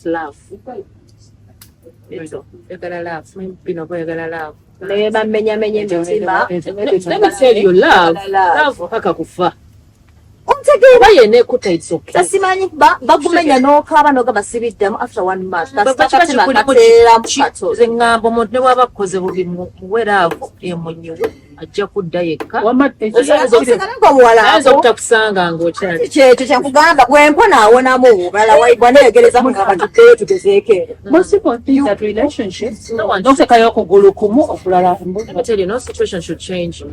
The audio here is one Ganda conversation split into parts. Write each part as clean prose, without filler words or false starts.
love. Yagala love. Bino boyagala love. Let me tell you love paka kufa. Tasimanyi bakumenya n'okaaba n'ogamba sibiddemu after 1 month. Ng'ambo omuntu ne bw'aba akoze bubi muweraavu emunyiwe ajja kudda yekka. Ayinza obutakusanga ng'okyali. Kyekyo kyekugamba bwe mpona awonamu bw'aneegereza kugamba tuddeyo tugezeeko. Most people think that relationships n'otekayo okugulu kumu okulala. I tell you, no situation should change.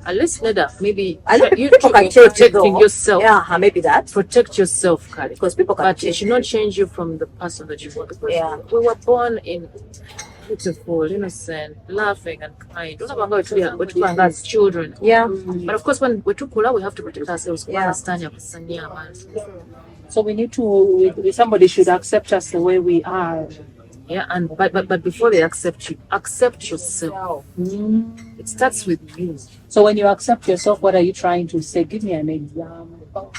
Unless maybe you protecting yourself. Yeah, maybe that. Protect yourself, Kali. Because people can but it should not change you from the person that you were. Because we were born in beautiful, innocent, laughing and kind. We're as children. Yeah. But of course, when we're too cool, we have to protect ourselves. So we need to. Somebody should accept us the way we are. Yeah, and but before they accept you, accept yourself. It starts with you. So when you accept yourself, what are you trying to say? Give me an example.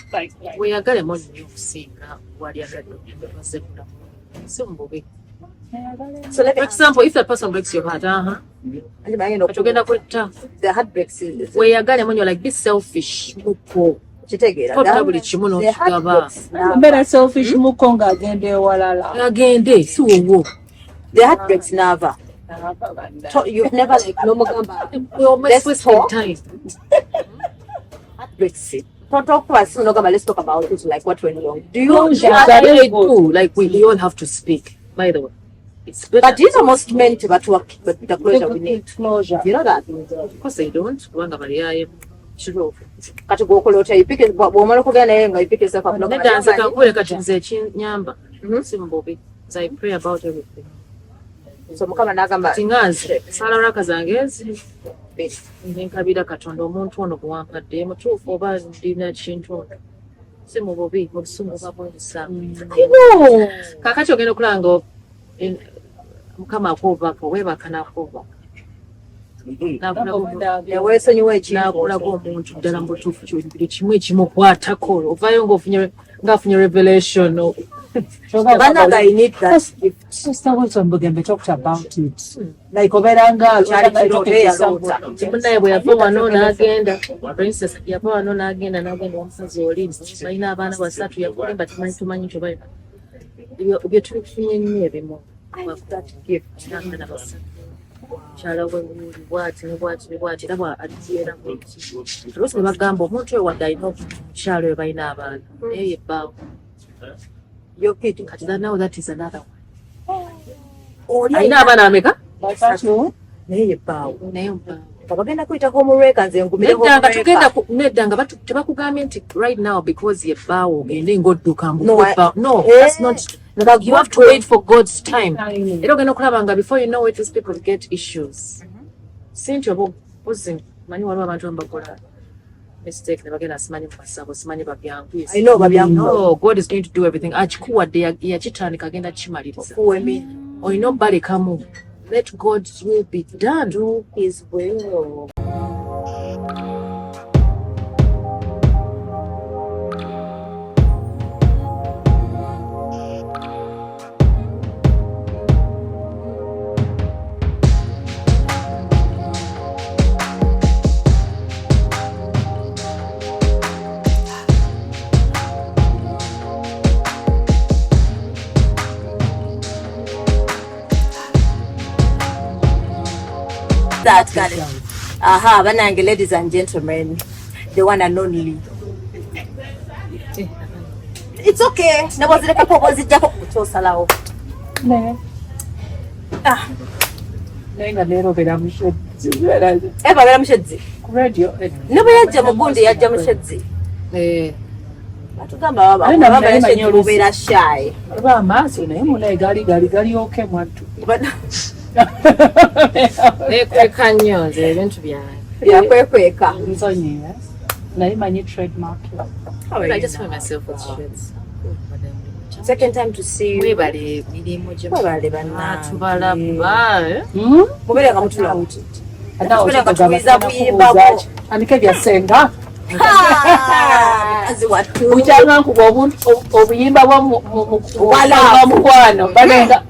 We are getting more new seeing what you are doing. So, for example, if that person breaks your heart, the heart breaks. We are getting when you're like, be selfish. Better selfish mukonga agende walala. Agende si wowo. The heart breaks Nava. You've never like no mugamba. We almost waste time. Heart breaks it. Let's talk about it. Like what went wrong. Do you? Like we all have to speak. By the way, it's better. But these are most meant to but the closure we need. Closure. You know that? Of course they don't. Kati gokolota ipike bwomala kugenda naye nga ipike safa kuno nedanza kakule kati nze kinyamba simbobi I pray about everything so mukama nagamba tingaze sala raka zangezi nkabira katonda omuntu ono bwampadde mutuufu oba ndina kintu simubobi obusungu babonesa kakati ogenda okulanga mukama akoovako webakana akoovako ewesonyiwa ekinaakulaga omuntu ddala mu butuufu buli kimu ekimukwatako ovaayo ng'afunye revelation Sister Wilson Bugembe talked about it. Like oberanga munaye bwe yava wano n'agenda princess yava wano n'agenda omusazi oli balina abaana basatu yakulimba tumanyi kyoba bye tubifunye nnyo ebimu n'abaana basatu kyala we bwati era bw'ajeera oluusi ne bagamba omuntu oyo wadde alina omukyalo oyo balina abaana naye yebbaawo kati now that is another one alina abaana ameka naye yebbaawo bagenda kuyitako omulweka nze nedda nga tebakugambye nti right now because yebbaawo ogende ng'odduka no that's not. You have to wait for God's time. Before you know it, these people get issues. Since you're posing, many abantu ambakola mistake never get as many simani babyangu. I know babyangu. No, God is going to do everything. Achikuwa de ya chitani kagenda chimaliriza. Or you know bali kamu. Let God's will be done. Do His will. That got it. Aha, banange, ladies and gentlemen, the one and only. It's okay. Nabazile kapobozijako kuchosalawo. Ne. Nenga lero bera mushedzi. Eba bera mushedzi. Radio. Nebo yajja mugundi yajja mushedzi. Batugamba baba yashedzi bera shy. Baba amaso naye muna gali okay mwattu. Ekweka nnyo nze ebintu byange. Yakwekweka. Nsonyiwe. Naye manyi trademark. I just find myself with shirts. Second time to see you. Webale mirimu gye tubalaba. Mubere nga mutula muti. Ata okugaba buyimba anike byasenga. Bukyanga nkuba obuyimba bwa mukwano balenga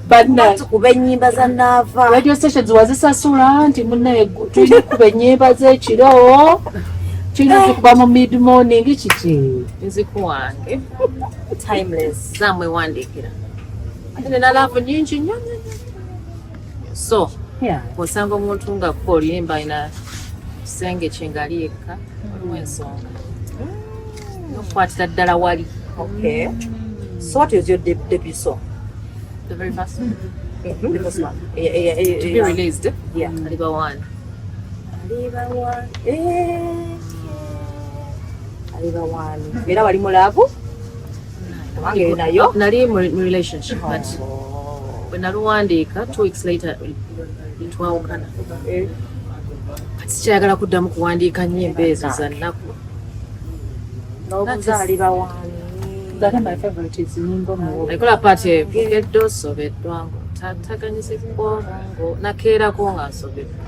banna kuba ennyimba za Nava. radio stations wazisasula nti munnaye tulina kuba ennyimba z'ekiro tulina zikuba mu mid morning kiki nzikuwange Timeless. zamwe wandikira ate nina laavu nyingi nnyo so osanga omuntu nga kuba oluyimba alina kisenge kye ngaali yekka waliwo ensonga nokukwatira ddala wali. Okay. So what is your debut song? The very first one The first one. to be released. Yeah. Aliba one. Aliba one. Era wali mu laavu? Kubanga nayo? Nali mu relationship but bwe naluwandiika 2 weeks later twawukana. Kati sikyayagala kuddamu kuwandiika nnyimba ezo za nnaku. N'obuuza aliba one. That my favorite is nyimbo mu Naikola paati evugeddwa osobeddwa ng'otattaganyisa ebwongo nakeerako nga nsobeddwa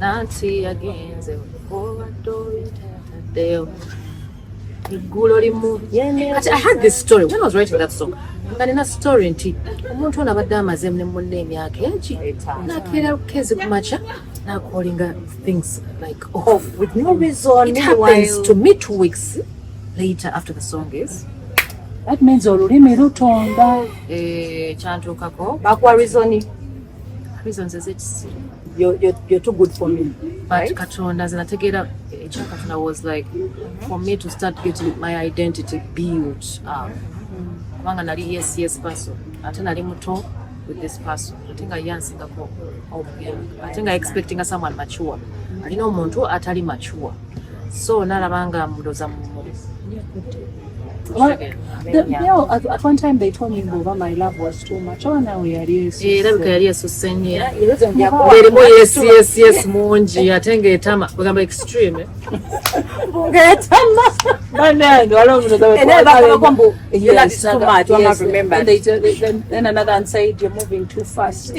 nanti yagenze obadde olutayataddeyo eggulo limu. Kati I had this story when I was writing that song nga nina story nti omuntu ono abadde amaze ne munne emyaka eki nakeera kezi kumakya nakolinga things like With no reason. it happens to me 2 weeks later after the song is that means olulimi lutonda kyantuukako Bakuwa reason. reasons ez'ekisiru You're too good for me. but Katonda zinategeera Katonda was like for me to start getting my identity built up kubanga nali yes person ate nali muto with this person ate nga yansingako ate nga expecting someone mature alina omuntu atali mature so nalabanga muloza at one time they told me over my love was too much. Oh, now we are erabika yali esusse nnyo Yakuwa- ng'erimu yes mungi ate ng'etama bagamba extreme banange waliwo omuntu And then bakabako mbu, you love it too much, you must remember. then another one said you're moving too fast.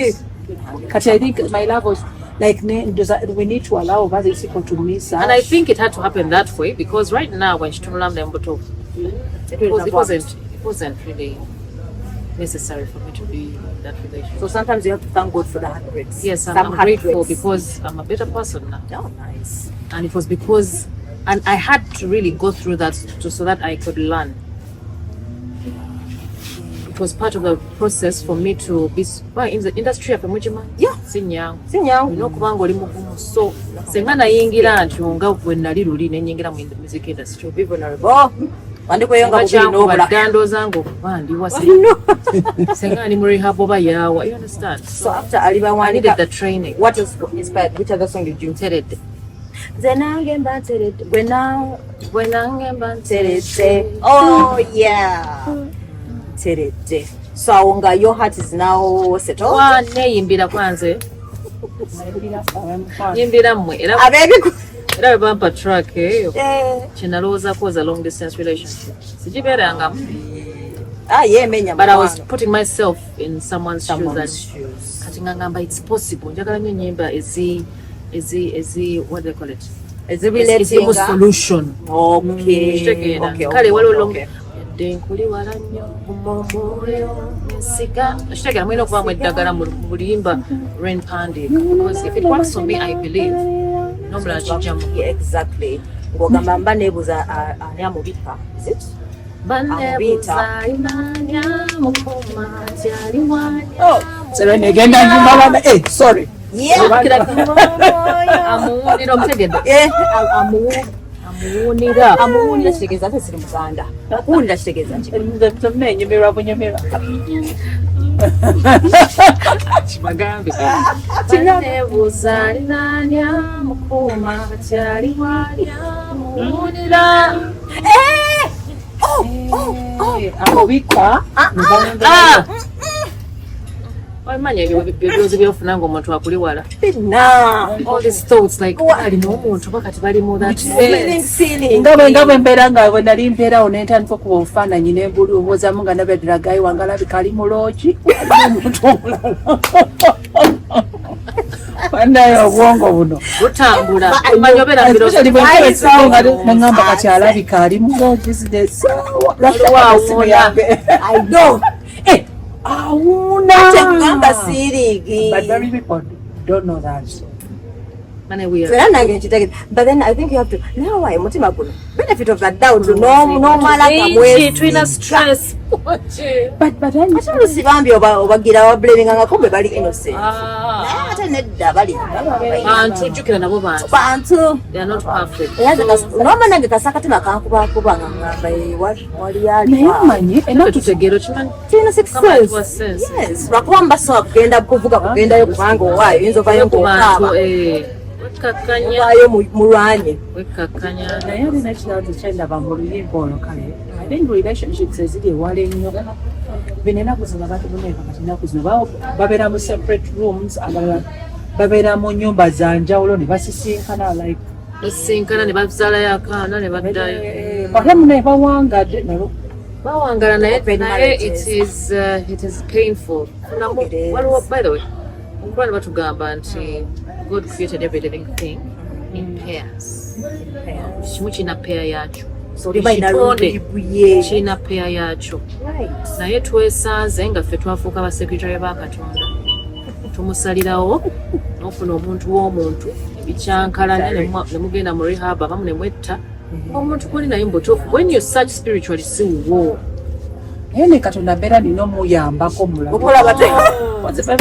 Kati I think my love was like we need to allow other people to miss us. and I think it had to happen that way because right now when Shitumulamba Mbuto it wasn't really necessary for me to be in that relationship. So sometimes you have to thank God for the heartbreaks. Yes, Some I'm grateful heartbreaks. because I'm a better person now. Oh, nice. And it was because, and I had to really go through that so that I could learn. It was part of the process for me to be in the industry of Mujima. Yeah. Sinyangu. Sinyangu. N'okubanga oli mugumu. So, senga nayingira nti nga bwe nali luli ne nyingira mu music industry. Be vulnerable. Wandikweyonga bubiri n'obula. Dandooza ng'okuba ndi wasi. Senga ali mu rehab oba yaawa. You understand? So after Aliba I needed the Wanika, training. what else inspired? Which other song did you? Nteredde. Zenange mba nteredde. Bwe nange mba Nteredde. Oh yeah. Nteredde. So Awonga, your heart is now settled. Neeyimbira kwanze. Yimbira mmwe. Era Abebi. bwe bampa track eyo. Kye nalowoozaako was a long distance relationship. Sigibeerangamu. Yemenya. But I was putting myself in someone's Someone's shoes. shoes. Kati ngamba it's possible. Njagala nnyo ennyimba what do they call it? Ezibiletinga. Solution. Okay. Kale waliwo long yadde nkuli wala nnyo omwoyo nsiga kitegera mulina okubaamu eddagala mu bulimba lw'empandiika because if it works for me I believe n'omulala kijjamu. Yeah, exactly. Ng'ogamba mba neebuuza ani amubika. Is it? Banneebuuza imanya mukoma tyali wanya. So negenda nyuma sorry. Yeah. Amuwunira omutegedde. Amuwunira Kitegeeza nti siri Muganda. Okuwulira kitegeeza ki? Nyumirwa bunyumirwa. kibagambe. Banneebuuza linanya mukoma tyali wanya amuwunira. Amubika. Wamanya ebyozi byofuna ng'omuntu akuli wala. Bina. All these thoughts like alimu omuntu bakati balimu that Feeling. nga bwe mbeera nga bwe nali mbeerawo ne ntandika okuba obufaananyi ne mbulowoozamu nga nabeddira gayi wange alabika ali mu loogi omuntu omulala Wanayo obwongo buno. Butambula. Omanyi obeera mbiro. Especially when I was nga nangamba kati alabika ali mu business. I know. Awuna. Tekugamba siirigi. But very people don't know that. But then I think you have to now why mutima guno benefit of the doubt no mala kamwe twina stress but then acho sibambi obagira wa blaming nga kumbe bali innocent ate nedda bali bantu jukira nabo bantu they are not perfect no manage kasakatima kankuba ngamba wali ali namanyi enatutegero chimanyi twina success yes bakwamba so kugenda kuvuga kugenda yo kubanga wayo inzo vayo kubantu kakanya wayo mulwanye wekakanya naye alina ekirabo kyendaba mu luyimba olwo kale I think relationships eziri ewala ennyo bino enaku zino abantu boneeka kati enaku zino babeera mu separate rooms abalala babeera mu nnyumba za njawulo ne basisinkana like basinkana ne bazaalayo akaana ne baddayo ate munaye bawangadde nalo bawangala naye it is painful waliwo by the way omukwano batugamba nti God created every living thing in pairs. Kimu kina pair yacho. Kina pair yacho. Naye twesanze nga ffe twafuuka ba secretary ba Katonda. Tumusalirawo n'ofuna omuntu w'omuntu ebikyankalanya ne mugenda mu rehab abamu ne mwetta. Omuntu kuli naye mbutuufu. When you're such spiritually siwo. Naye ne Katonda mbeera nina omuyambako mulala. Okulaba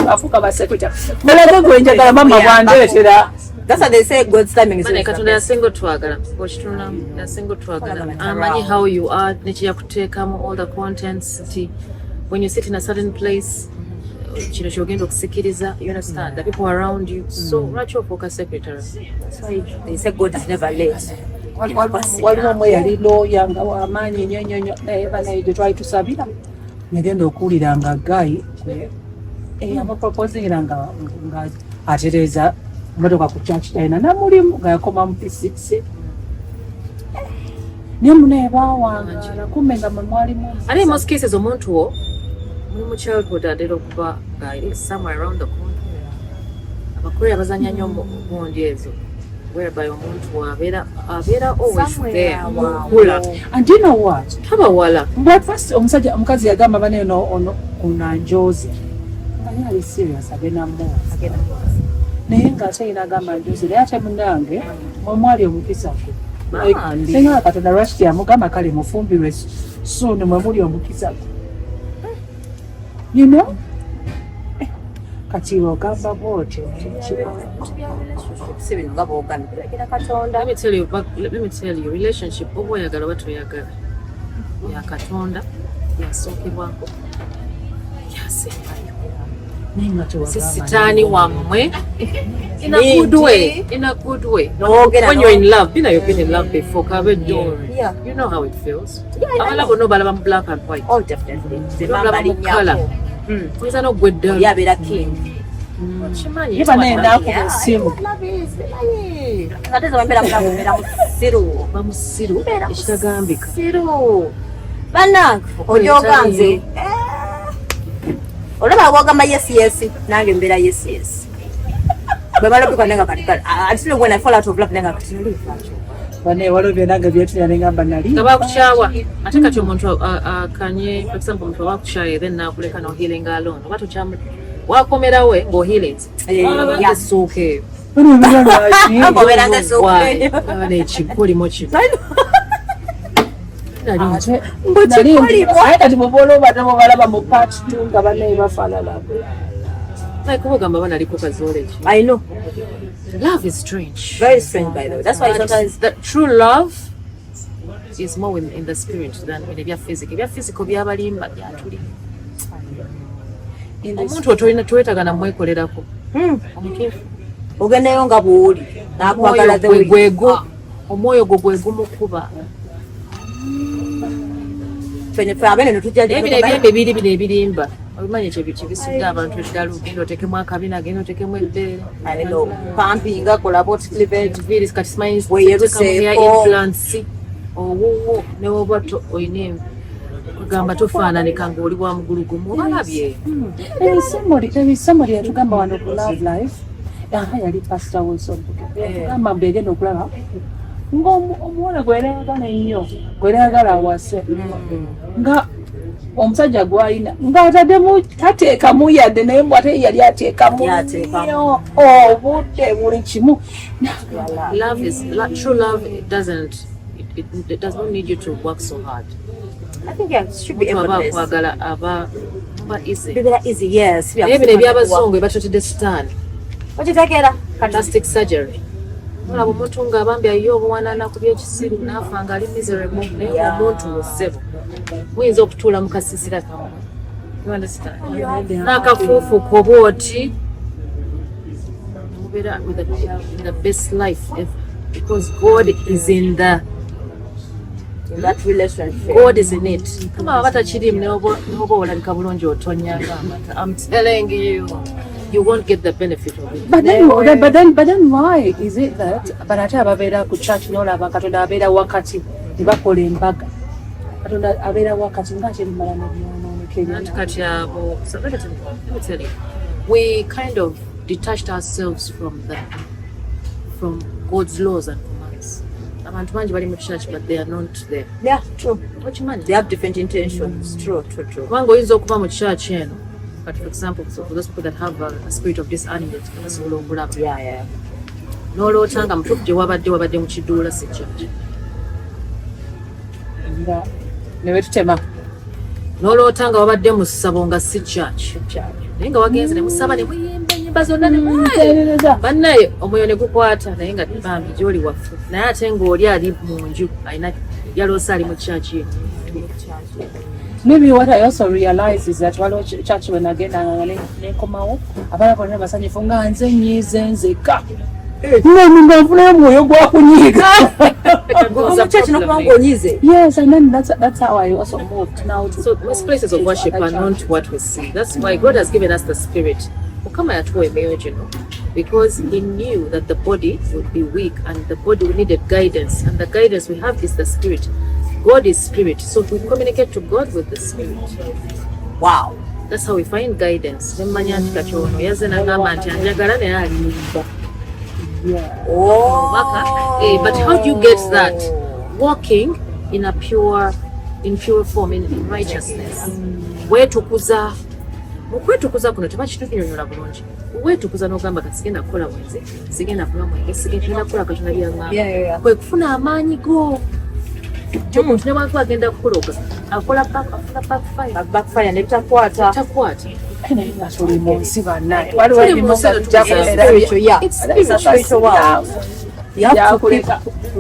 afuuka ba secretary. Mulage gwe njagala mama bwandeetera. That's what they say God's timing is. Katonda yasinga otwagala. Okitula yasinga otwagala. Amanyi how you are nekiyakuteekamu all the contents. When you sit in a certain place, kino kyogenda okusikiriza, you understand, the people around you. So lwaki ofuuka secretary? That's why they say God is never late. Waliwo omwe yali looya nga w'amaanyi nnyo naye banaye gye twali tusabira yagenda okuwulira nga gayi amuproposingira nga atereeza emotoka ku kyaki talina namulimu nga yakoma mu P6 naye munaye baawangala kumbe nga mwe mwalimu ate in most cases omuntu wo muli mu childhood atera okuba nga somewhere around the corner abakoreya bazanya nnyo gundi ezo whereby omuntu abeera always there kula and you know what tabawala breakfast omukazi yagamba baneeno ono kunanjozi nga yali serious agenda mmoozi naye ng'ate yina agamba njozi naye ate munnange mwemwali omukisa gwe senga Katonda lwaki yamugamba kale mufumbirwe soon mwe muli omukisa gwe you know kati ogamba bwotyo let me tell you relationship oba oyagala oba toyagala ya Katonda yasookebwako yasembayo sitaani wammwe in a good way when you're in love you've been in love before you know how it feels abala bonna balaba mu black and white balaba mu color oyinza n'ogweddala yabeera king kimanyi yeba naye naakuba essimu bamusiru ekitagambika bannange ojoganze olaba bwogamba yes nange mbeera yes bwe balabika nenga katikati until when I fall out of love nenga katikati bane waliwo byenange byetulya nengamba nali nga bakukyawa ate kati omuntu akanye for example omuntu abakukyaye then nakuleka no healing alone oba tokyamu wakomerawe ng'ohealings yasooka eyo ekikulimu kino kati muboloobatamo balaba mu part 2 nga banaye bafaanana kubagamba banaliko kazoole ki I know love is strange, very strange by the way. That's why sometimes the true love is more in the spirit than in ebya physical byabalimba byatuli omuntu otolina twetaga namwekolerako omutuufu ogendayo nga bw'oli n'akwagala gwego omwoyo gwo gwegumukuba ebyembe biri bino ebirimba obimanyi kibisudde abantu eddala ogenda otekemu akabina agenda otekemu ebbeere pampinga kolabot cleavage kati simanyi implants owuwo newoba oyina kugamba tofaananika ng'oli wa mugulu gumu obalabye ebisomo lyetugamba wano ku love life aha yali Pastor Wilson gamba mbegenda okulaba ng'omuwala gwerayagala ennyo gwerayagala awase nga omusajja gwalina ng'ataddemu tateekamu yadde naye mbw ate yali ateekamu nnyo obudde buli kimu. True love it does not need you to work so hard. I think it should be effortless. Kwagala aba easy. Easy, yes. Ebyo eby'abazungu batotedde sitaani. Okitegera? Plastic surgery. Olaba omuntu ng'abambi ayiye obuwanana ku by'ekisiru n'afa ng'ali miserable naye omuntu musebo. Muyinza okutuula mu kasisira kamu. You understand? N'akafuufu koba oti mubeera with the best life ever because God is in that relationship. God is in it. Kama abata kirimu n'oba olabika bulungi otonyanga amata. I'm telling you. You won't get the benefit of it. But then why is it that ate ababeera ku church n'olaba Katonda abeera wakati ne bakola embaga Katonda abeera wakati ng'ate limala nebyonoonekera so let me tell you, we kind of detached ourselves from God's laws and commands. Abantu bangi bali mu church but they are not there. Yeah, true. What you mean? They have different intentions. True. Kubanga oyinza okuba mu church eno. But for example, so for those people that have a spirit of discernment, yeah. N'olootanga mutuufu gye wabadde mu kiduula si church. Ne wetutema. N'olootanga wabadde mu ssabo nga si church. Naye nga wagenze ne musaba ne muyimba ennyimba zonna ne bannaye omwoyo ne gukwata naye nga bambi gy'oli waffe. Naye ate ng'oli ali mu nju alina yaloosa ali mu church ye. Maybe what I also realize is that waliwo church when agenda nekomawo abala bonna basanyufu nga nze nyiize nzeka nga nfunayo omwoyo gwakunyiiga. Yes, and then that's how I also moved now. So those places of worship are not what we see. That's why God has given us the spirit. Mukama yatuwa emyoyo gino because he knew that the body would be weak and the body needed guidance, and the guidance we have is the spirit. God is spirit, so we communicate to God with the spirit. Wow. That's how we find guidance. Nemmanya nti kati ono yazze n'agamba nti anjagala naye alimba. But how do you get that? Walking in pure form, in righteousness. Weetukuza. Okwetukuza kuno tebakitunyonyola bulungi. Weetukuza n'ogamba kati sigenda kukola bwenzi, sigenda kunywa mwenge, sigenda kukola Katonda by'aŋŋamba. Kwe kufuna amaanyi go. Omuntu ne bw'akuba agenda kukuloga akola backfire ne bitakwata. Tuli mu nsi bannaye. It's spiritual world. You have to keep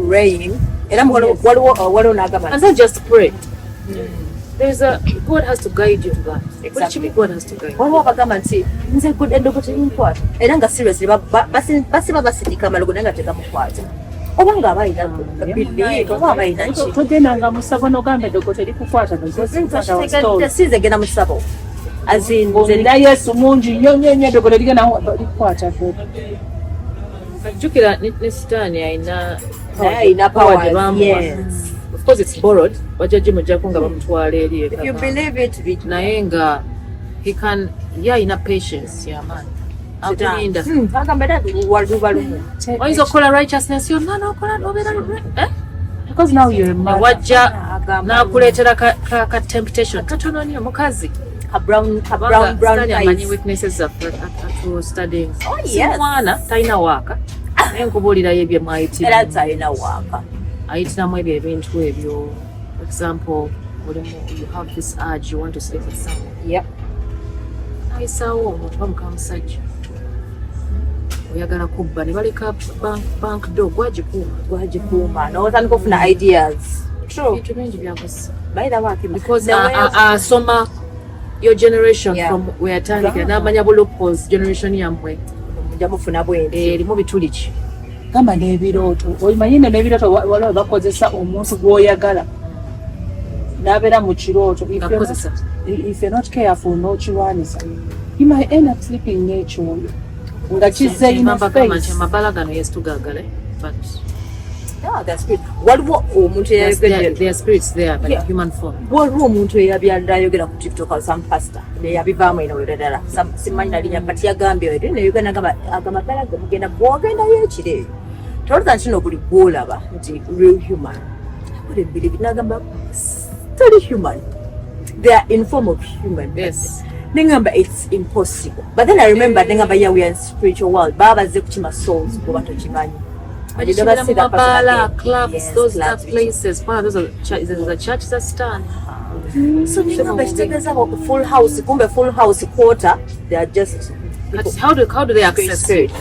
praying. Era waliwo n'agamba. And not just pray. God has to guide you to that. Exactly. God has to guide you. Waliwo abagamba nti nze eddogo terinkwata era nga seriously basiba basindika amalogo naye nga tegamukwata. Oba nga abayina bili oba abayina ki togendanga mu ssabo n'ogamba eddogo terikukwata sinze genda mu ssabo nzena Yesu mungi nnyo eddogo terigenda likukwata. Jjukira ne sitaani ayina power. Of course it's borrowed. Bajja gimuggyako nga bamutwala eri if you believe it naye nga he can ayina patience y'amaanyi. Akulinda. Oyinza okukola righteousness yonna n'okola n'obeera because now you're a man. Wajja n'akuleetera ka temptation katono nnyo mukazi. brown eyes. Weaknesses of studying. Oh yes. Mwana talina waaka. Naye nkubuulirayo ebyo mwayitira. Era talina waaka. Ayitiramu ebyo ebintu ebyo. For example, you have this urge, you want to sleep with someone. Yep. Ayisaawo omuntu bamuka musajja. Oyagala kubba ne baleka bank door gwagikuuma. N'otandika okufuna ideas. True. Ebintu bingi byabusa. Bayira baaki because asoma your generation from where atandikira n'amanya bulopos generation yammwe mujja mufuna bwenti erimu bituli ki gamba n'ebirooto omanyi n'ebirooto waliwo bakozesa omuntu gw'oyagala n'abeera mu kirooto if you're not careful n'okirwanisa you might end up sleeping n'ekyoyo nga kizze amabala gano yes tugaagale but Yeah, that's good. Waliwo omuntu Yes, eyayogedde there are spirits there, but Yeah. in human form. waliwo omuntu eyabyalira ayogera ku tiktok or some pastor neyabivaamu eno weddala simanyi nalinnya kati yagambye eri neyogera agamba ddala gemugenda bwogendayo ekiro eyo tolowooza nti no buli gwolaba nti real human akola ebbiri nagamba toli human they are in form of human Yes. nengamba it's impossible but then I remember nengamba yeah we are in spiritual world baba bazze kukima souls kuba tokimanyi But you see them mabala, clubs, those dark places. Wow, those are there's a church that stand. so nengamba kitegeeza full house kumbe full house quarter they are just But how do they access spirit. you?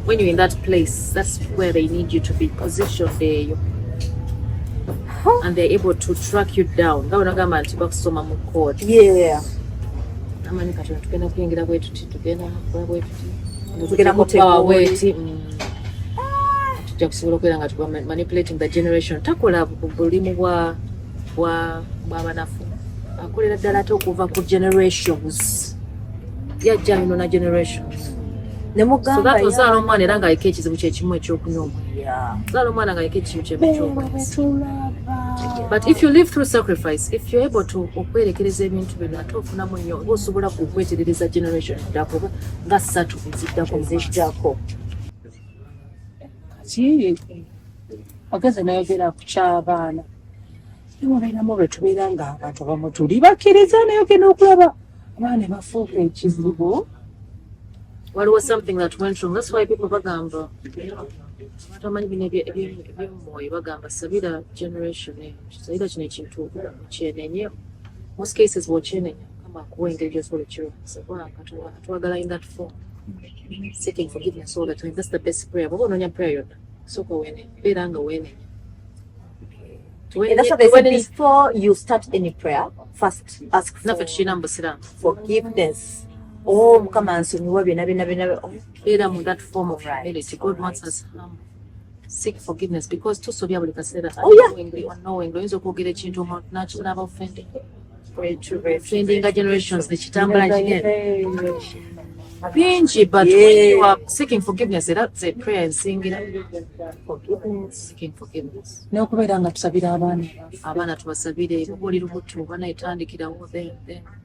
When you're in that place, that's where they need you to be positioned there. And they're able to track you down. That unagamba nti bakusoma mu code. Yeah. Amani katono tugenda kuyingira bwetuti tugenda kukola bwetuti. Tugenda kuteeka bweti. Tujja kusobola okubeera nga tuba manipulating the generation. Takola bulimu bw'abanafu. Akolera ddala ate okuva ku generations. Yajja inona generations. So that was our omwana era ng'aliko ekizibu kye kimu ekyokunywa omwana. Zaala omwana ng'aliko ekizibu ky'ekyomwana. But if you live through sacrifice, if you're able to okwerekereza ebintu bino ate ofunamu nnyo oba osobola okweterereza generation ddako nga ssatu eziddako. Kati ogeze nayogera ku ky'abaana nimubeeramu lwe tubeera ng'abantu abamu tuli bakkiriza naye ogenda okulaba abaana bafuuka ekizibu. Waliwo something that went wrong. That's why people bagamba abantu amanyi bino eby'omwoyo bagamba sabira generation sabira kino ekintu kyenenye. Most cases bw'okyenenya kama akuwa engeri gy'osobola okirwanyisa kubanga atwagala in that form. Seeking forgiveness all the time. That's the best prayer. Bw'oba onoonya prayer yonna sooka weenenya beera nga weenenya. And that's what they say before you start any prayer first ask for naffe tukirina mu busiraamu forgiveness. Oh, Mukama nsonyiwa byonna. beera mu that form of humility. God wants us seek forgiveness because tusobya buli kaseera unknowingly oyinza okwogera ekintu omuntu n'akiraba offendinga generations nekitambula kigenda bingi but when you are seeking forgiveness that's a prayer ensingira seeking forgiveness N'okubeera nga tusabira abaana tubasabire bwoba oli lubuto banayitandikirawo then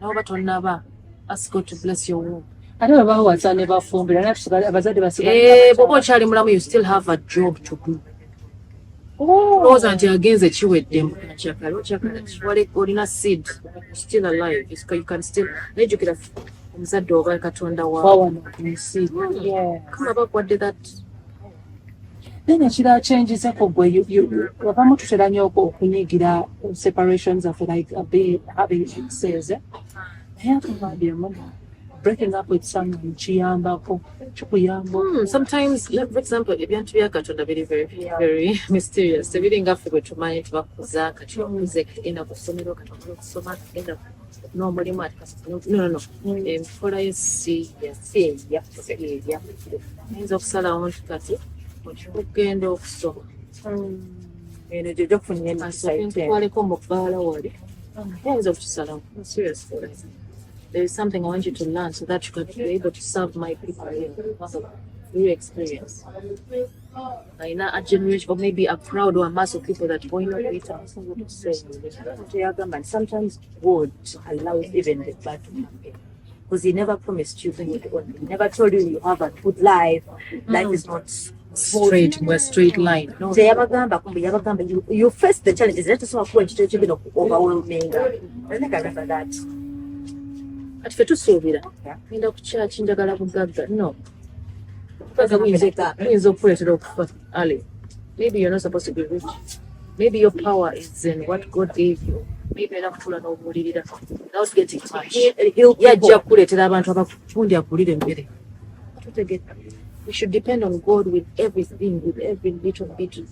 nabo batonnaba ask God to bless your womb. ate bwe bawasa ne bafumbira naye abazadde basigala bw'oba okyali mulamu you still have a job to do. Olowooza nti agenze kiwedde okyakala olina seed still alive you can still nejjukira omuzadde oba katonda wawano ku nsi. kama bakwadde that Then ekirala kyenjizeko gwe abamu tutera nnyo okunyigira separations of like having exes naye atubambyemu breaking up with someone kiyambako kikuyamba. Sometimes for example ebintu bya katonda biri very mysterious tebiri ngaffe bwe tumanyi tubakuza kati okuze kagenda ku ssomero katonda okusoma kagenda n'omulimu no enkola y'essi ayinza okusalawo nti kati okugenda okusoma eno gye gyokufunira emikisa twaleko omubaala wali ayinza okukisalawo serious. There is something I want you to learn so that you can be able to serve my people because of your experience. In a generation, or maybe a crowd or a mass of people that going on with us. Sometimes God allows even the bad to happen. Because He never promised you He never told you have a good life. Life is not straight line. No. You face the challenges. Let us not overwhelming. I think I remember that. Ati ffe tusuubira ngenda ku kyaki njagala bugagga no buyinza okukuleetera okufa ali maybe you're not supposed to be rich maybe your power is in what God gave you maybe era kutuula n'obuulirira without getting much yajja kukuleetera abantu abakundi akulira emmere we should depend on God with everything with every little bit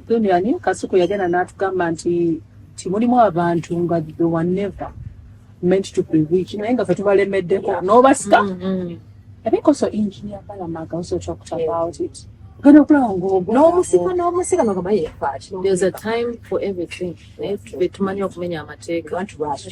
Duniani Kasuku yagenda n'atugamba nti mulimu abantu nga they were never meant to be rich. Naye nga ffe tubalemeddeko n'obasika. I think also engineer Kalamaga also talked about it. Gonna plan go. No musika no kama ye part. There's a time for everything. Betumanya okumenya amateeka. Want to rush.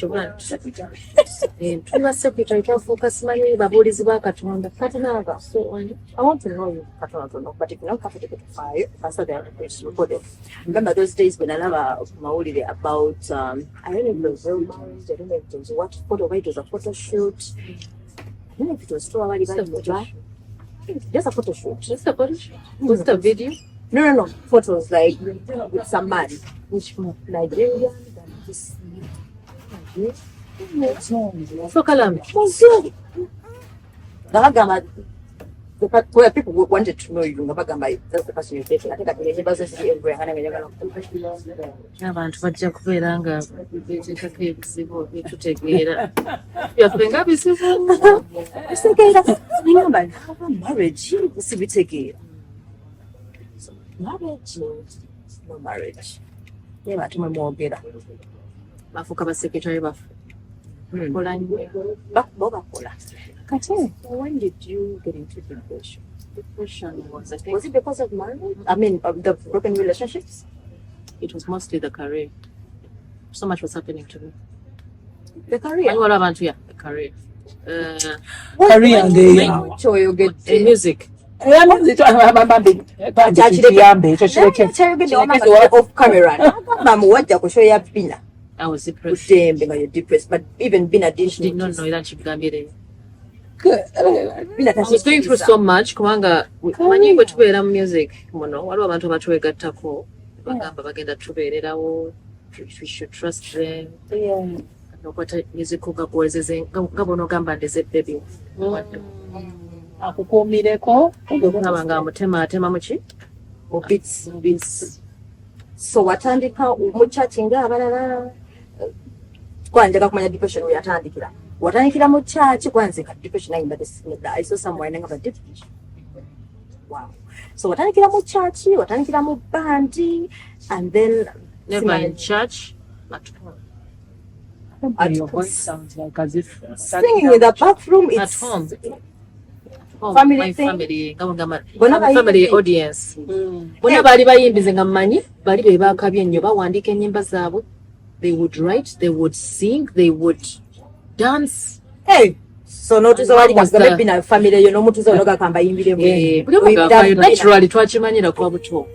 Tuna secretary twafuuka simanyi babuulizi ba Katonda. Kati Nava. So I want to know you, Katonda, but if you're not comfortable to fire, that's what they're recorded. Remember those days when I have Maulide about, I don't know if it was real marriage, I don't know if it was what photo, it was a photo shoot. I don't know if it was just a photo shoot. just a photo shoot. Was it a video? No. Photos like with somebody. Which one? Nigerian, this. So Kalam. Where people wanted to know you, that's the person you're dating. I think I can never say everywhere. Abantu bajja kubeera nga beeteekako ebizibu byetutegeera. Byafenga bizibu. Remember, marriage, sibitegeera. Marriage, no marriage. Yeah, but tumemwogera. Bafuuka basekretary baffe. Kola nnyo. Bakola. Kati, when did you get into depression? Depression was, I think, Was it because of marriage? I mean, of the broken relationships? it was mostly the career. So much was happening to me. The career. Waliwo abantu, yeah, the career. Career and So you get Music. off camera. Mama, what you show your pina? I was depressed. You're depressed, but even being additional. Did not know that she began being. I I was going through so much kubanga manyi bwe tubeera mu music muno waliwo abantu abatwegattako bagamba bagenda tubeererawo, we should trust them. Nokwata music gakuwezeze nga bw'onogamba ndeze baby akukuumireko olaba nga amutema muki mu beats. So watandika mu church ng'abalala kwanjagala kumanya depression we yatandikira. Watandikira mu church kwanzika depression ayimba I saw somewhere nga depression. Wow. So watandikira mu church, watandikira mu band, and then never in church at home. Your voice sounds like as if singing in the bathroom. At It's home. Family My thing. family, Bona family bayimbi. audience. Bona baali bayimbize nga mmanyi, bali be baakabye ennyo bawandiika ennyimba zaabwe. They would write, they would sing, they would dance. Hey, so notuzo wali kagambe bina family yo nomutuzo ologa kamba yimbire Buli naturally twakimanyira kwa buto.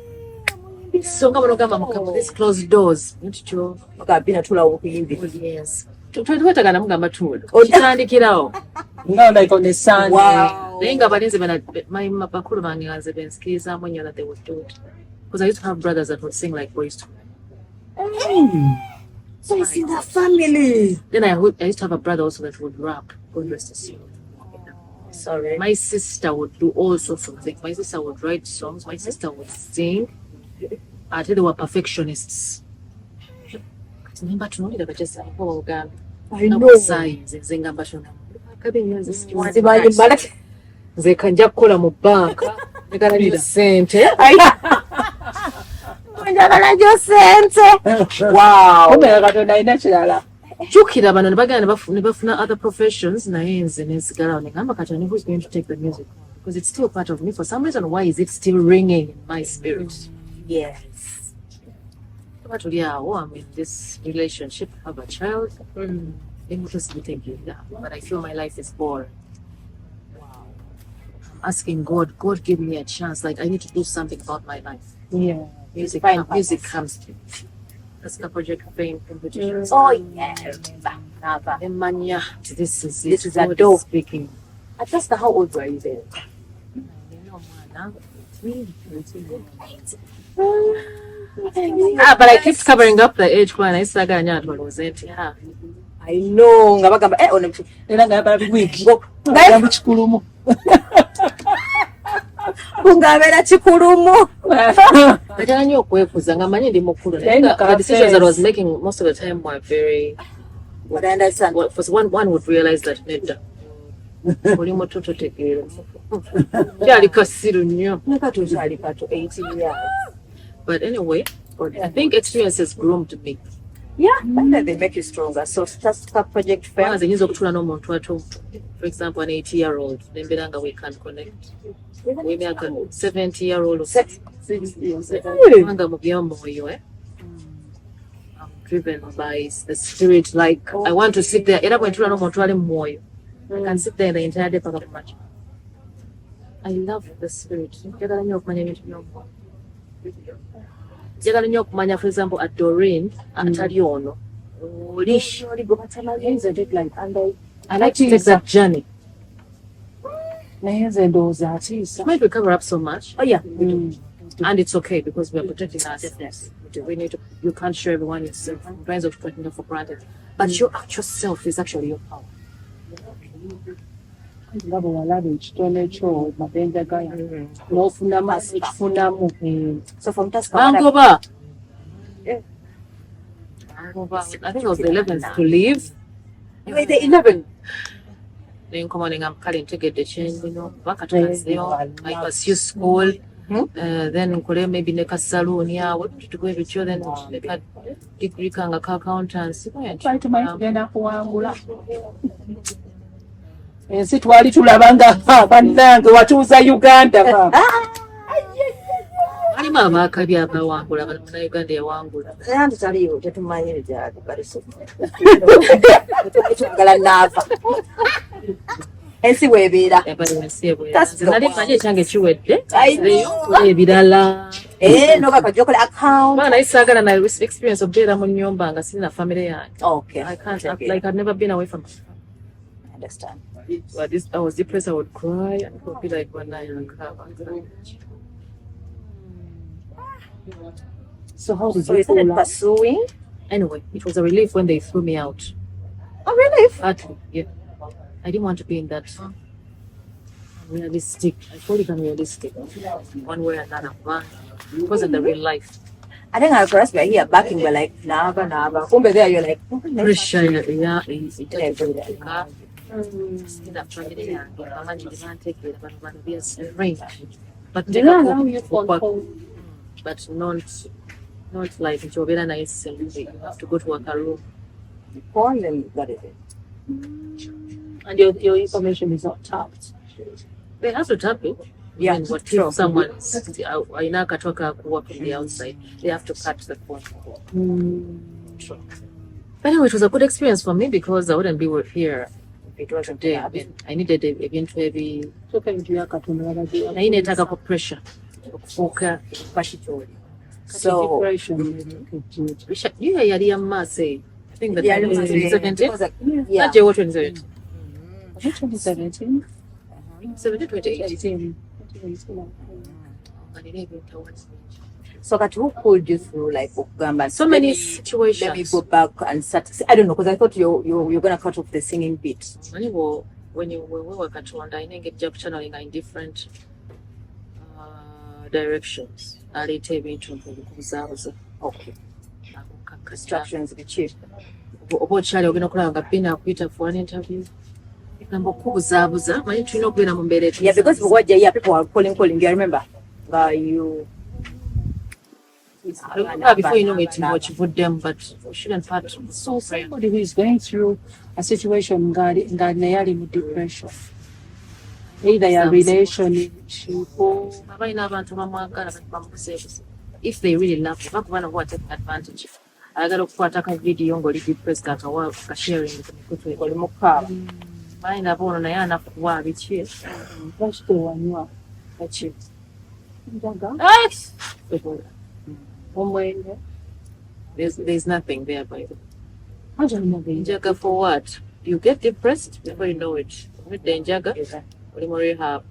So nga banogamba mukama this closed doors. Ntyo bina tula okuyimbira. yes. Twetagana mugamba tulo. Kitandikirawo. now like on the sun. Wow. Naye nga balinze bakulu bange nga nze bensikirizaamu ennyo that they would do it. Because I used to have brothers that would sing like boys too. So it's in the family. Then I used to have a brother also that would rap. God rest his soul. Sorry. My sister would do all sorts of things. My sister would write songs. My sister would sing. I tell you, they were perfectionists. Remember to know that just I know. Nze kanja kukola mu banka nekalabira ssente Njagala jo sente. Wow. Omera Katonda alina kirala. jjukira bano ne bagenda ne bafuna other professions naye nze nensigalawo negamba Katonda who's going to take the music because it's still part of me. For some reason, why is it still ringing in my spirit? Yes. But I'm in this relationship, have a child. But I feel my life is boring. Wow. I'm asking God, give me a chance. Like I need to do something about my life. Yeah. Music comes to me. That's the project Fame competition. Oh yeah, remember. Nava. Emanya, this is it. This is a God door. Speaking. At just how old were you then? But I kept covering up the age when I said I was 80. I know. Nga bagamba ono Era nga yabala wiki. Guys, Yamu kikulumu. kungabeera kikulumu. Nataka nnyo okwefuza nga manyi ndi mukulu. The decisions that I was making most of the time were very. But I understand. Well, for one would realize that nedda. Oli muto totegeera. Kyali kasiru nnyo. Neka tukyali kato 18 years. But anyway, I think experience has groomed me. but they make you stronger. So just a project fair. Ziyinza okutula n'omuntu ato, for example, an 80-year-old, nembeera nga we can connect. W'emyaka 70-year-old, 60 kubanga mu by'omwoyo, I'm driven by the spirit. Like I want to sit there. Era bwe ntula n'omuntu ali mu mwoyo, I can sit there the entire day paka kumakya. I love the spirit. Njagala nnyo okumanya ebintu by'omwoyo. Njagala nnyo okumanya, for example, at Doreen, atali ono. I like to take that journey. Might we cover up so much? Oh yeah. And it's okay because we are protecting ourselves. We need to, you can't show everyone yourself. Friends of taking it for granted. But your actual self is actually your power. So from task Vancouver. I think I was the 11th to leave. You were the 11th. Then come on, I'm calling to get the change, you know. Back at I pursue school. Then maybe make a salon, yeah, what to go with you, then make a degree kanga accountants. Try to make it ensi twali tulabanga bannange watuuza Uganda. Ani mama akabi abawangula bana Uganda yawangula. Nandi taliyo tetumanyi gyali baliso. Twagala Nava. Ensi weebeera. Nali manye ekyange kiwedde. Ebirala. No bakajja account. Bana isagala na experience obeera mu nnyumba nga sina family yange. Okay. I can't, like I've never been away from my family. I understand. But I was depressed, I would cry, and it would be like one night and cry. So how did So you you started feel? pursuing? Anyway, it was a relief when they threw me out. Oh, relief? Actually, yeah. I didn't want to be in that realistic. I call it unrealistic. One way or another. It wasn't the real life. I think our girls were here backing, we're like, Nava. Kumbe there, you're like, Pressure, yeah. But Did they allow you but not like it's very nice and you have to go to a room. Call them, that is it. and your information is not tapped? They have to tap it. Yeah, And what true. if someone from the outside, they have to cut the phone. True. But anyway, it was a good experience for me because I wouldn't be here if it wasn't there. I needed a bit heavy. I needed a pressure. So, Yeah, yali yamase. I think that yeah, was 2017. yeah. Not what 2017. 2017? 2018. So that who pulled you through like Okugamba? So many Let situations. me go back and start. I don't know, because I thought you're gonna cut off the singing bit. When you were Katonda, I didn't get job channeling in different directions. Ali tebi ntukuzabuza. Okay. Instructions be cheap. Oba okyali ogenda okulaba nga bina akuyita for an interview. Namba okubuzaabuza, manyi tulina okubeera mu mbeera Yeah, because for what yeah, people are calling. Do you remember? You. Before you know it, them, but we shouldn't part. So somebody who is going through a situation nga neyali mu depression, either your relationship or if they really love you, bakuba nabo take advantage. Ayagala okukwata ka video ng'oli depressed akawa sharing oli mukaaba. Bayi nabo ono naye anakuwa biki lwaki tewanywa baki omwenge? there's nothing there by the Njaga njaga for what? You get depressed before you know it. With the njaga, oli mu rehab.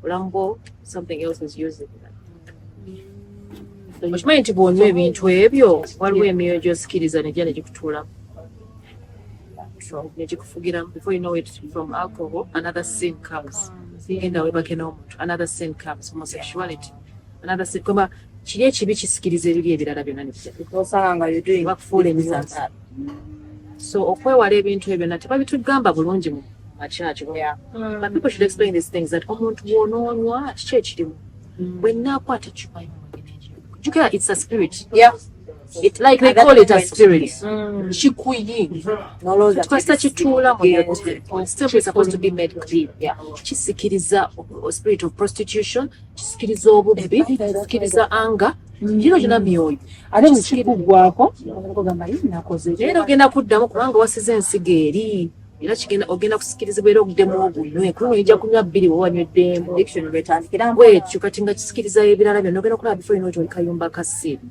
Ulambo, something else is using that. Okimanyi nti bw'onywa ebintu ebyo waliwo emyoyo gy'osikiriza nejja negikutuulamu negikufugiramu. Before you know it, from alcohol another sin comes. Genda webake n'omuntu, another sin comes. Homosexuality, another sin. Kuba kiri ekibi kisikiriza ebiri ebirala byonna ne bakufuula emisansa. So okwewala ebintu ebyo nate babitugamba bulungi mu makyaki. But people should explain these things that omuntu bw'onoonywa kiki ekirimu bwe nnaakwata kyuma it's a spirit. Yeah. It, like they call it a spirit. Kikuyinga. Tukasita kituula mu step is supposed to be made clean. Yeah. Kisikiriza spirit of prostitution, kisikiriza obubbi, kisikiriza anger, gino gyonna myoyo. Ate bwe kikuggwako ogamba nakoze era ogenda kuddamu kubanga wasize ensigo eri era ogenda kusikirizibwa era oguddemu ogunywe kuba ojja kunywa bbiri wewanyweddemu bwekyo kati nga kisikiriza ebirala byonna ogenda kulaba bifo ino kayumba kassiru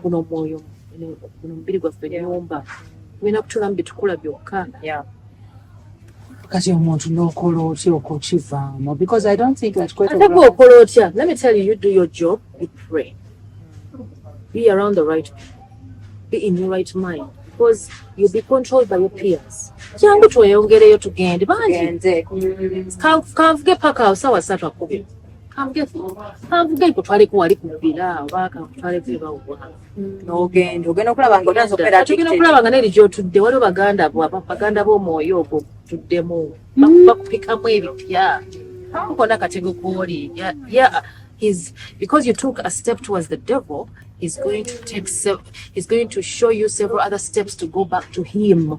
guno omwoyo guno omubiri gwaffe nyumba tugenda kutula mu bitukula byokka. kati omuntu n'okola otya okukivaamu because I don't think that quite ate gwe okola otya. Let me tell you, you do your job, you pray, be around the right people, be in your right mind because you'll be controlled by your peers. Jangu tweyongereyo tugende bangi kanvuge paka awo sawa 3 akubye kanvuge ikutwaleko wali kubira oba kankutwaleko ebawuwa ogenda okulaba nga otanza okubeera tugenda okulaba nga neri gyotudde waliwo baganda b'omwoyo ogwo tuddemu bakupikamu ebipya kukona katego kooli because you took a step towards the devil, he's going to show you several other steps to go back to him.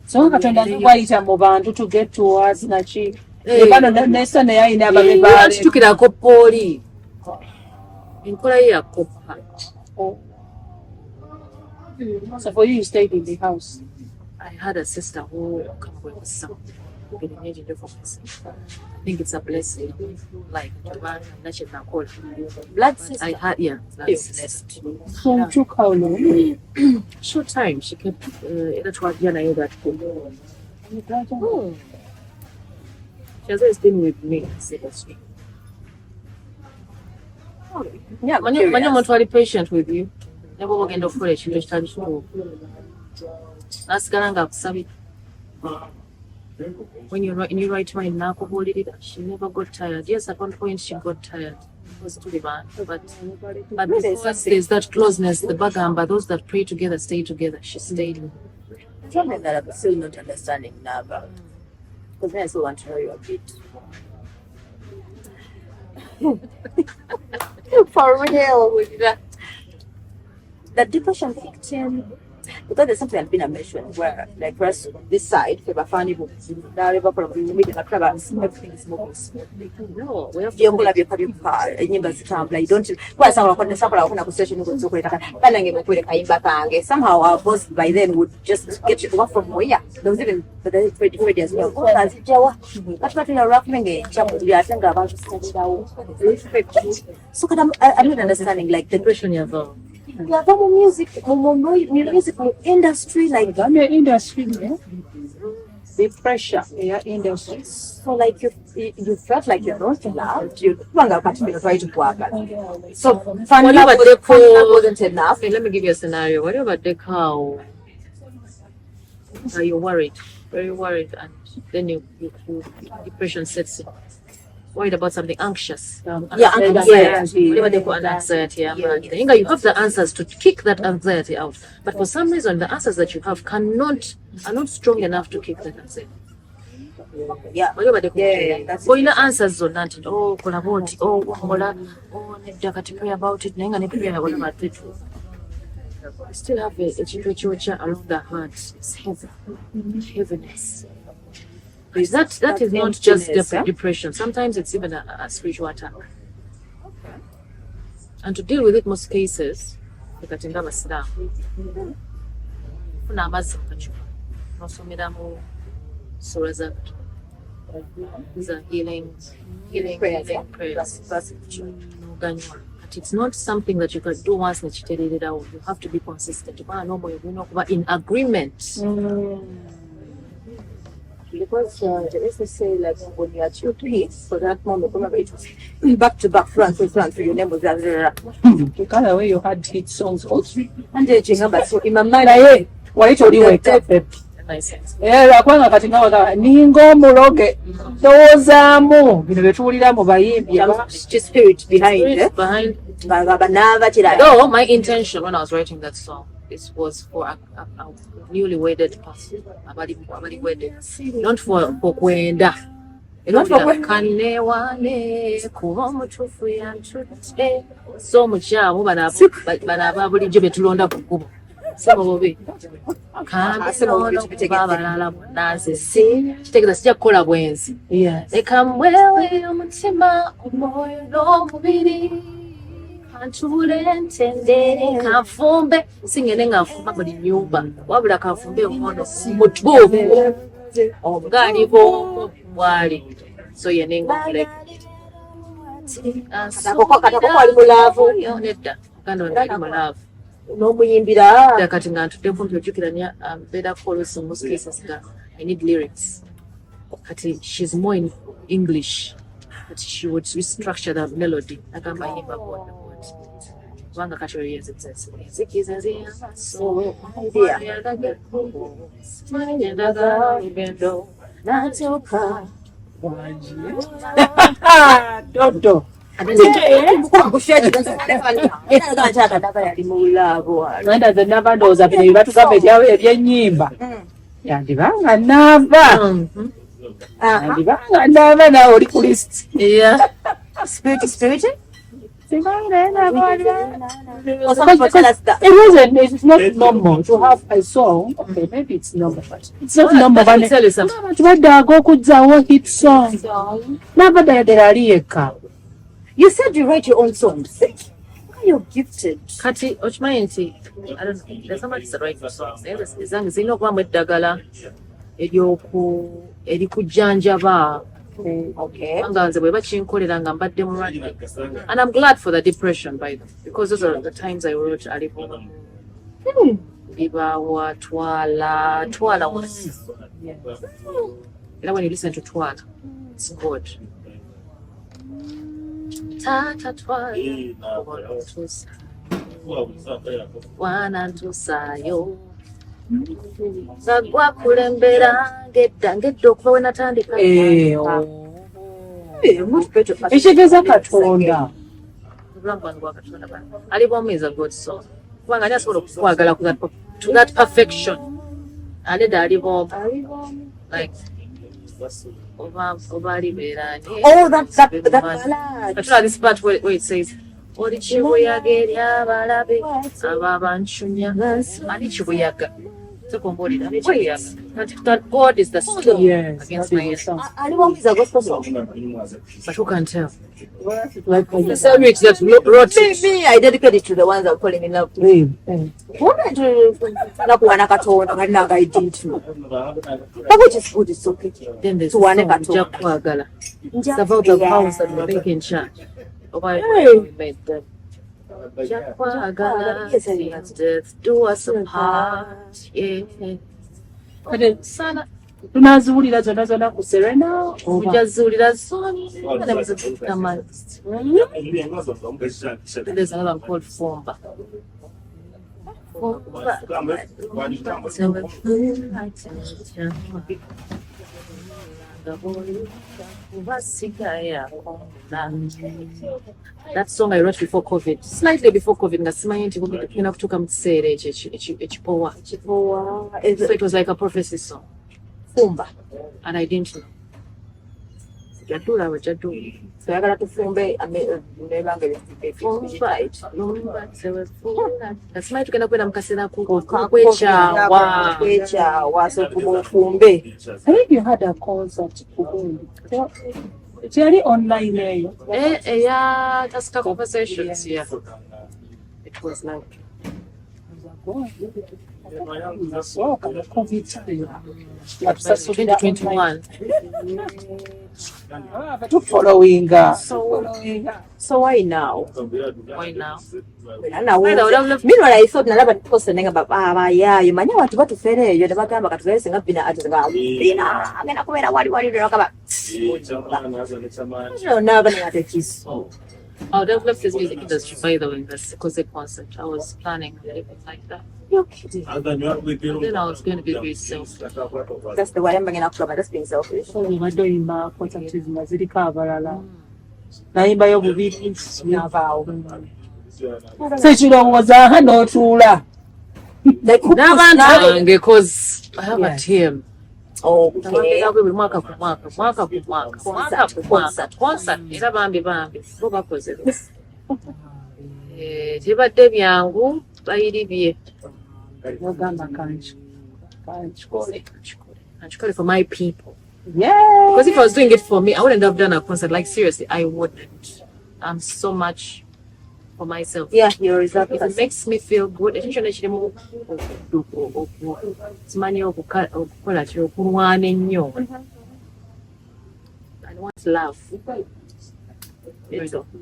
So katonda tukwayita mu bantu to get towards naki ebano nesa naye ayina ababebaale tutukirako pooli enkola ye yakoppa. So for you stayed in the house. I had a sister who came with a son. I think it's a blessing. Like blood sister. I had blood sister. So it took how long? Short time. She kept that was that. She has always been with me. Seriously. Yeah, when you're very patient with you, never walk in the flesh. You just try to. That's gonna go. When you're in your right mind, she never got tired. Yes, at one point she got tired. It was too bad. But because there's that closeness, the bagamba, those that pray together stay together. She stayed. Something that I'm still not understanding, Nava. Because I still want to know you a bit. For real. The depression victim. Because there's something that's been mentioned where, like, first this side, if I find it, now everything is moving smoothly. No, we have to have your car. You don't. Well, somehow our boss by then would just get you off from where. There was even Freddie as well. So I'm not understanding, like, the depression you have. music industry, like that industry, yeah. The pressure, yeah, industry. So like you felt like you're not loved. You try to work. So family wasn't enough. Okay, let me give you a scenario. What about the cow? Are you worried? Very worried, and then you depression sets in. Worried about something, anxious. Anxiety. Whatever they call anxiety. You have the answers to kick that anxiety out. But for some reason, the answers that you have are not strong enough to kick that anxiety. Whatever they call it. Answers on that. Oh, collaborate. Oh, pray about it. You still have a chicho around the heart. It's heavy. Heaviness. That is not just depression. Sometimes it's even a spiritual attack. Okay. And to deal with it, most cases, these are healing prayers. But it's not something that you can do once and it out. You have to be consistent. In agreement. Because let's say, like, when you are two hits for that moment, back to back, front to your name was the kind of way you had hit songs also. And so in my mind, why told you wake up? Era kwanga kati nawo ningo muloge tozaamu bino betuulira mu bayimbi spirit behind no, my intention when I was writing that song, it was for a newly wedded person, abali wedded, not for kwenda. Kanewane kuba omutuufu yantutte so omukyamu bano ababulijjo be tulonda ku kkubo sebo bobi kambisono kuba abalala bonna nze si kitegeeza sijja kukola bwenzi leka mwewe omutima omwoyo n'omubiri kantuule ntendere kanfumbe singende nga nfumba buli nnyumba wabula kanfumbe omuwono mutuufu omugaali bwomu bwali so yenenga omuleka katako ali mulaavu nedda muganda wange ali mulaavu n'omuyimbira kati nga ntudde kumpi ojjukiranya mbeera kukola some most cases nga I need lyrics kati she's more in English but she would restructure the melody agamba yimba bwona kubanga kati oyo yenzikiza nziyamaso lugendo natuuka Toto. Mwenda ze Nava ndowooza bino bye batugamba eby'ennyimba yandibanga Nava yandibanga Nava nawe oli ku list. Spirit? It's not normal to have a song. Okay, maybe it's normal, but it's not normal. Let me tell you something. Hit song. You said you write your own songs. You're gifted. Kati okimanyi nti I don't know, there's somebody that writes songs. Ezange zirina okubamu eddagala erikujjanjaba. Okay. Nga nze bwe bakinkolera nga mbadde mulwadde. And I'm glad for the depression by them because those are the times I wrote alibo. Bibawa twala was. You know when you listen to twala, it's good. Tata twala wanantusayo zagwa kulembera ngedda okuva we natandika ekitegeeza Katonda alibomu is a good song kubanga ani asobola okukwagala to that perfection aleda alibomu like oba alibeerani this part where it says oli kibuyaga eri abalabe abo abancunya ani kibuyaga tekombolera ani kibuyaga that God is the storm against my enemies. Is a gospel song. But who can tell? Like the sandwich that wrote me, I dedicate it to the ones that are calling me love. What to I didn't know. But which is good, it's okay. Then there's one Jakwagala. It's about the house that we're making church. Why we made them. Jakwagala, death do us apart. Yeah. Sana tunaziwulira zonna ku Serena ojaziwulira zonna there's another one called Fomba. That song I wrote before COVID, slightly before COVID, nga simanyi nti kugenda kutuuka mu kiseera ekipowa. So it was like a prophecy song. Fumba. And I didn't know. Jadula. So I got to fumbe Nasimai tukenda kwenda mukasera kwekyawa so kumufumbe. I think you had a concert Jerry online eyo. Yeah, just a conversations, yeah. It was like COVID time. 2021. So why now? Why now? Meanwhile, I thought nalaba posting about you manya watu batufere eyo nebagamba katufere singa bina atanga bina agenda kubera wali bakaba no nabana atekis. Oh, they've left this music industry by the way, because the concept I was planning everything like that. You're kidding. Then I was going to be very selfish. That's the way I'm bringing up club. That's being selfish. Madoyimba concept ziriko abalala. Nayimba yo bubiri navaawo. Sekirowooza n'otuula. Because I have a team. Okay. buli mwaka ku mwaka concert era bambi bo bakoze tibadde byangu bayiribye Mugamba kanchi for my people. Yeah. Because if I was doing it for me, I wouldn't have done a concert. Like seriously, I wouldn't. I'm so much for myself. Yeah, you're If it makes me feel good, essentially simanyi okukola kiro okulwana ennyo. I want love.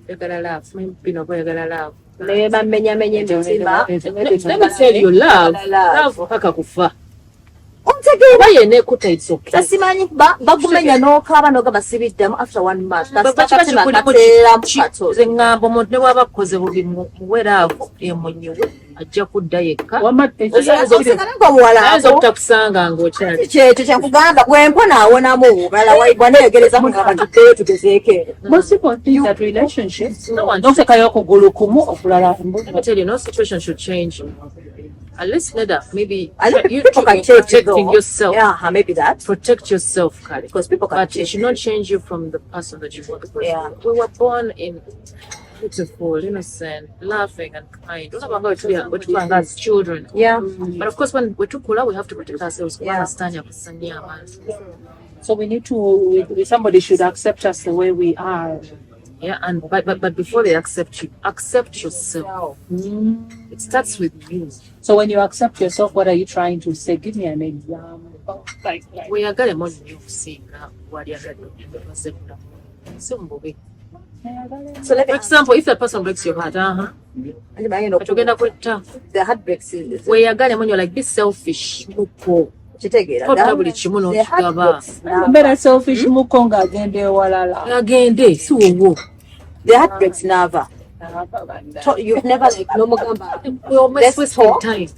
Yagala love. Simanyi bino boyagala love. Naye bamenyamenya emitima. Let me tell you, love paka kufa. Omtegeera Baye nekuta it's okay. tasimanyi bagumenya n'okaaba n'ogamba sibiddemu after 1 month. Nze ngamba omuntu ne bw'aba akoze bubi muweraavu emunyiwe ajja kudda yekka. Ayinza obutakusanga ng'okyali. Kyekyo kyenkugamba bwempo naawonamu balala bwaneegereza mugamba tuddeyo tugezeeko eno. Most people think that relationships n'osekayo okugulu kumu okulala Let me tell you, no situation should change. At least maybe you people can change protecting yourself. Yeah, maybe that. Protect yourself, Kali. Because people can But change. it should not change you from the person that you were. Because Yeah. we were born in beautiful, innocent, laughing and kind. Those are what we are as children. Yeah. But of course, when we're too cool, we have to protect ourselves. Yeah. So we need to, somebody should accept us the way we are. Yeah, and but before they accept you, accept yourself. It starts with you. So when you accept yourself, what are you trying to say? Give me an example. Like We are going to seeing what you are going to So For example, if that person breaks your heart, tugenda kwetta the heartbreaks is weeyagale munyo like be selfish muko kitegeera kota buli kimu n'okigaba mbeera selfish muko ng'agenda ewalala. agende si wowo. the heartbreaks Nava. You've never like nomugamba We almost wasting time.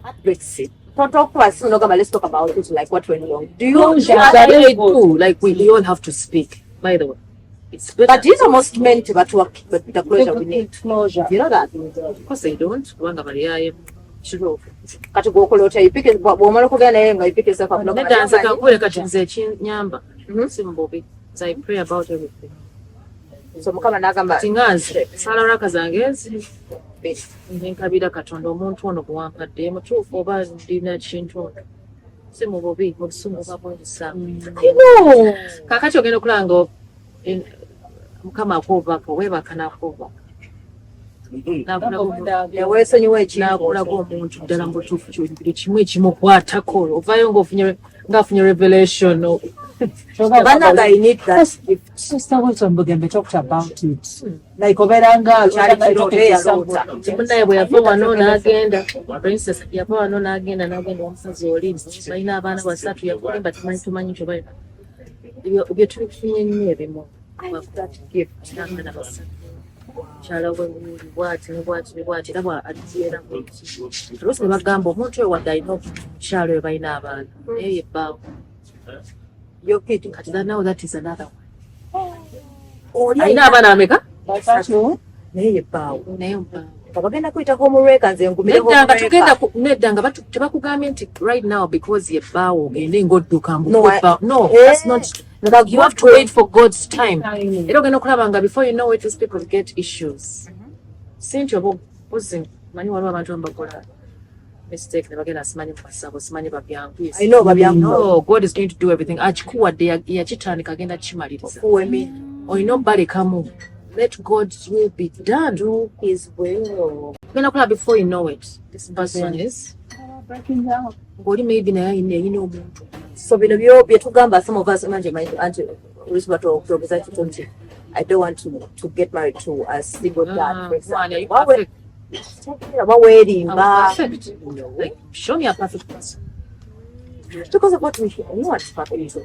heartbreaks. Don't talk to us. Let's talk about it. Like what went wrong. Do you? I do. Like we all have to speak. By the way, it's better. But these are most meant to work. But the closure we need. Closure. You know that. Of course they don't. Kubanga bali yaye kiro. Kati gwokolota ipike bwomala kugenda naye nga ipike safa kuno. Nedanza kakule kati nze ekinyamba. Si mbobi. So I pray about everything. So mukama n'agamba tinganze sala raka zange nkabira Katonda omuntu ono bwampadde mutuufu oba ndina kintu ono si mu bubi obusungu babwebisa kakati ogenda okulanga mukama akoobaka weebaka n'akoobaka weesonyiwa ekintu n'akulaga omuntu ddala mu butuufu buli kimu ekimukwatako ovaayo ng'afunye revelation. Banaga, I need that. Sister Wilson Bugembe talked about it. Like oberanga kimunaye bwe yava wano n'agenda princess yava wano n'agenda omusazi oli balina abaana basatu yakulimba tumanyi kyo balina bye tubifunye nnyo ebimu n'abaana basatu kyala we bwati era bw'ajeera oluusi ne bagamba omuntu oyo wadde alina omukyalo oyo balina abaana naye yebbaawo your kid. Now that is another one. Alina abaana ameka? Naye yebbaawo bagenda kuyita homework nze ngumire nedda nga tebakugambye nti right now because yebbaawo ogende ng'odduka no that's not. You have to wait for God's time. Era ogenda okulaba nga before you know it these people get issues. Sinti oba ozi manyi waliwo abantu abakola mistake ne bagenda simanyi kubasabo simanyi babyangu. I know babyangu. No, God is going to do everything. Akikuwadde yakitandika agenda kimaliriza. Olina obbalekamu. Let God's will be done. Do His will. Ogenda okulaba before you know it this person is breaking down. Ng'oli maybe naye ayina omuntu. So bino bye tugamba some of us manje anti responsible to I don't want to get married to a single dad, for example. Like, show me a perfect person. Because of what we hear, no one's perfect.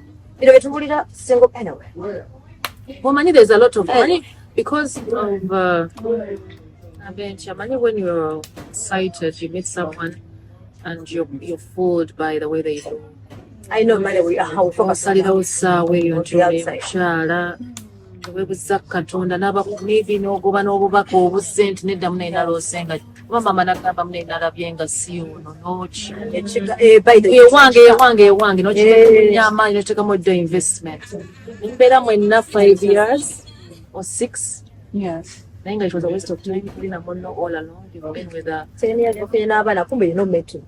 Single anyway. Well, money, there's a lot of money because of money. When you're excited, you meet someone and you're fooled by the way they do. I know money we are how focus on where you're doing webuza Katonda n'abakumibi n'ogoba n'obubaka obusente nedda munayina loosenga Kuba mama nagamba mune nalabye nga si ono noki. Ewange nokinya amaanyi notekamu eddo investment. Mbeera mwenna 5 years or 6. Yes. Naye nga it was a waste of time kulina munno all alone. You've been with a... n'abaana kumbe no metu